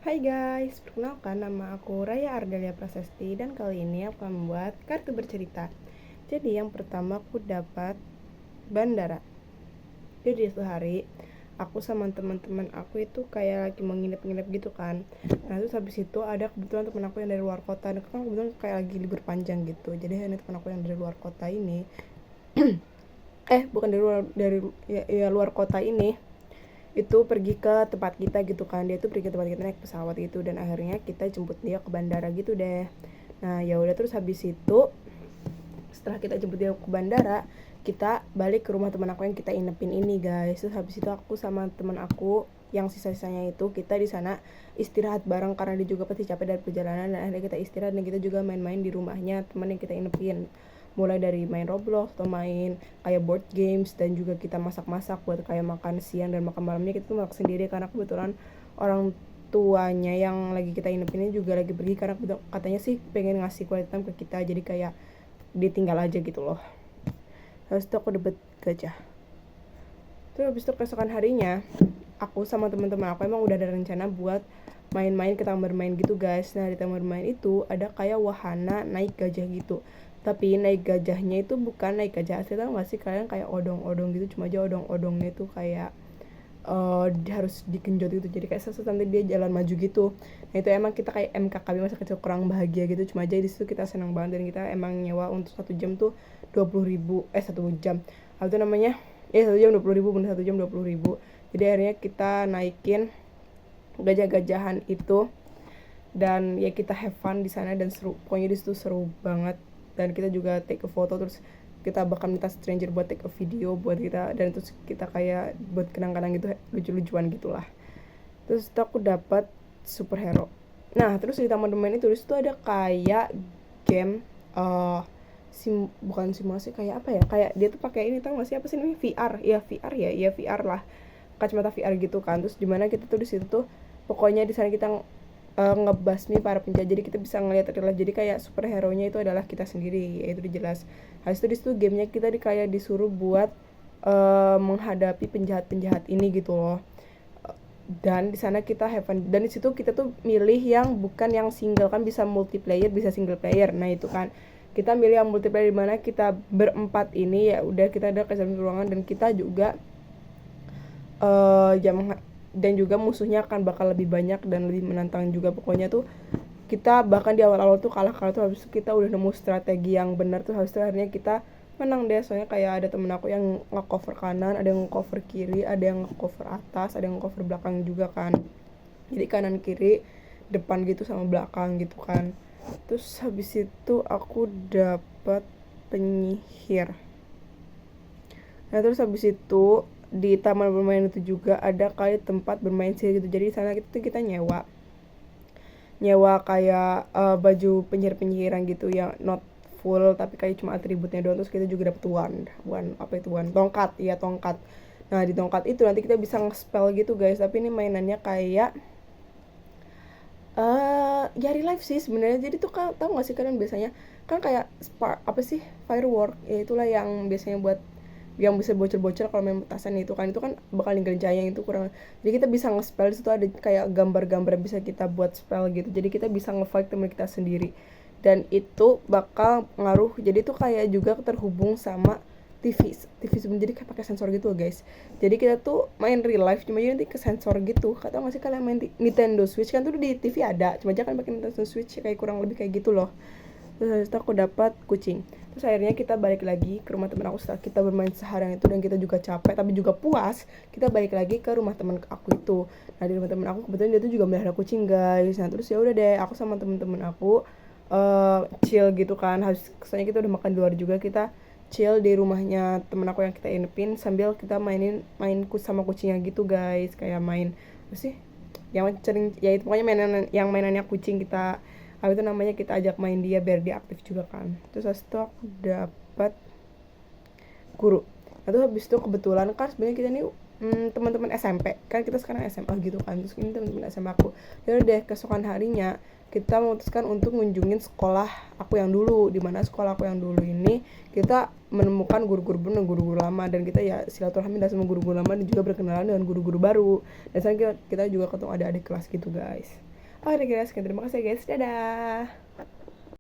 Hai guys, perkenalkan nama aku Raya Ardelia Prasasti dan kali ini aku akan membuat kartu bercerita. Jadi yang pertama aku dapat bandara. Jadi suatu hari aku sama teman-teman aku itu kayak lagi menginap-nginap gitu kan. Nah terus habis itu ada kebetulan teman aku yang dari luar kota. Dan kan kebetulan kayak lagi libur panjang gitu. Jadi ini teman aku yang dari luar kota ini, bukan dari luar kota ini itu pergi ke tempat kita gitu kan. Dia tuh pergi ke tempat kita naik pesawat gitu dan akhirnya kita jemput dia ke bandara gitu deh. Nah ya udah, terus habis itu setelah kita jemput dia ke bandara, kita balik ke rumah teman aku yang kita inepin ini guys. Terus habis itu aku sama teman aku yang sisa-sisanya itu kita di sana istirahat bareng karena dia juga pasti capek dari perjalanan, dan akhirnya kita istirahat dan kita juga main-main di rumahnya teman yang kita inepin, mulai dari main Roblox atau main kayak board games, dan juga kita masak-masak buat kayak makan siang dan makan malamnya kita tuh masak sendiri karena kebetulan orang tuanya yang lagi kita inepinnya juga lagi pergi karena katanya sih pengen ngasih quality time ke kita, jadi kayak ditinggal aja gitu loh. Terus itu aku dapet gajah. Terus habis itu keesokan harinya aku sama teman-teman aku emang udah ada rencana buat main-main ke taman bermain gitu guys. Nah di taman bermain itu ada kayak wahana naik gajah gitu, tapi naik gajahnya itu bukan naik gajah asli, tau gak sih kalian, kayak odong-odong gitu, cuma aja odong-odongnya itu kayak harus dikenjot gitu, jadi kayak sesuatu nanti dia jalan maju gitu. Nah itu emang kita kayak MKKB masa kecil kurang bahagia gitu, cuma aja di situ kita senang banget dan kita emang nyewa untuk 1 jam tuh 20.000, 1 jam apa tuh namanya, 1 jam 20.000, bener 1 jam 20.000. Jadi akhirnya kita naikin gajah-gajahan itu dan ya kita have fun di sana dan seru, pokoknya di situ seru banget. Dan kita juga take a foto, terus kita bahkan minta stranger buat take a video buat kita, dan terus kita kayak buat kenang-kenang gitu, lucu-lucuan gitulah. Terus itu aku dapat superhero. Nah terus di taman bermain itu disitu ada kayak game bukan simulasi, kayak apa ya, kayak dia tuh pakai ini, tau gak sih apa sih namanya, VR ya, VR ya, ya VR lah, kacamata VR gitu kan. Terus dimana kita tuh di situ tuh pokoknya di sana kita ngebasmi para penjahat, jadi kita bisa ngelihat adalah jadi kayak superhero nya itu adalah kita sendiri, yaitu jelas. Habis itu disitu gamenya kita kayak disuruh buat menghadapi penjahat-penjahat ini gitu loh. Dan di sana kita have fun, dan di situ kita tuh milih yang bukan yang single, kan bisa multiplayer bisa single player. Nah itu kan kita milih yang multiplayer, dimana kita berempat ini ya udah kita ada kesadaran ruangan, dan kita juga jam dan juga musuhnya akan bakal lebih banyak dan lebih menantang juga. Pokoknya tuh kita bahkan di awal-awal tuh kalah tuh, habis itu kita udah nemu strategi yang benar tuh, habis itu akhirnya kita menang deh. Soalnya kayak ada temen aku yang nge-cover kanan, ada yang nge-cover kiri, ada yang nge-cover atas, ada yang nge-cover belakang juga kan, jadi kanan kiri depan gitu sama belakang gitu kan. Terus habis itu aku dapat penyihir. Nah terus habis itu di taman bermain itu juga ada kayak tempat bermain sihir gitu, jadi di sana kita nyewa kayak baju penyihir-penyihiran gitu yang not full tapi kayak cuma atributnya doang. Terus kita juga dapet apa itu, tongkat, iya tongkat. Nah di tongkat itu nanti kita bisa nge-spell gitu guys, tapi ini mainannya kayak ya real life sih sebenarnya. Jadi tuh kan tau gak sih kalian biasanya kan kayak spark apa sih, firework ya, itulah yang biasanya buat yang bisa bocor-bocor kalau main petasan itu kan bakal ninggalin cahaya itu kurang. Jadi kita bisa nge-spell, di situ ada kayak gambar-gambar yang bisa kita buat spell gitu. Jadi kita bisa nge-fight teman kita sendiri. Dan itu bakal ngaruh. Jadi itu kayak juga terhubung sama TV sebenarnya, jadi kayak pakai sensor gitu loh guys. Jadi kita tuh main real life cuma jadi nanti ke sensor gitu. Kata nggak sih kalian main Nintendo Switch kan tuh di TV ada, cuma aja kan pakai Nintendo Switch kayak kurang lebih kayak gitu loh. Terus habis itu aku dapat kucing. Terus akhirnya kita balik lagi ke rumah teman aku setelah kita bermain seharian itu, dan kita juga capek tapi juga puas. Kita balik lagi ke rumah teman aku itu. Nah di rumah teman aku kebetulan dia tuh juga melihara kucing guys. Nah terus ya udah deh, aku sama teman-teman aku chill gitu kan. Habis kesannya kita udah makan di luar juga, kita chill di rumahnya temen aku yang kita inepin sambil kita main sama kucingnya gitu guys. Kayak main apa sih yang sering ya, itu pokoknya mainannya kucing kita apa itu namanya, kita ajak main dia biar dia aktif juga kan. Terus habis itu aku dapat guru. Nah terus habis itu kebetulan kan sebenarnya kita nih teman-teman SMP kan, kita sekarang SMA gitu kan. Terus ini teman-teman SMA aku, ya udah deh keesokan harinya kita memutuskan untuk ngunjungin sekolah aku yang dulu, di mana sekolah aku yang dulu ini kita menemukan guru-guru baru dan guru-guru lama, dan kita ya silaturahmi sama guru-guru lama dan juga berkenalan dengan guru-guru baru. Dan sekarang kita juga ketemu adik-adik kelas gitu guys. Oh, udah guys, terima kasih guys, dadah.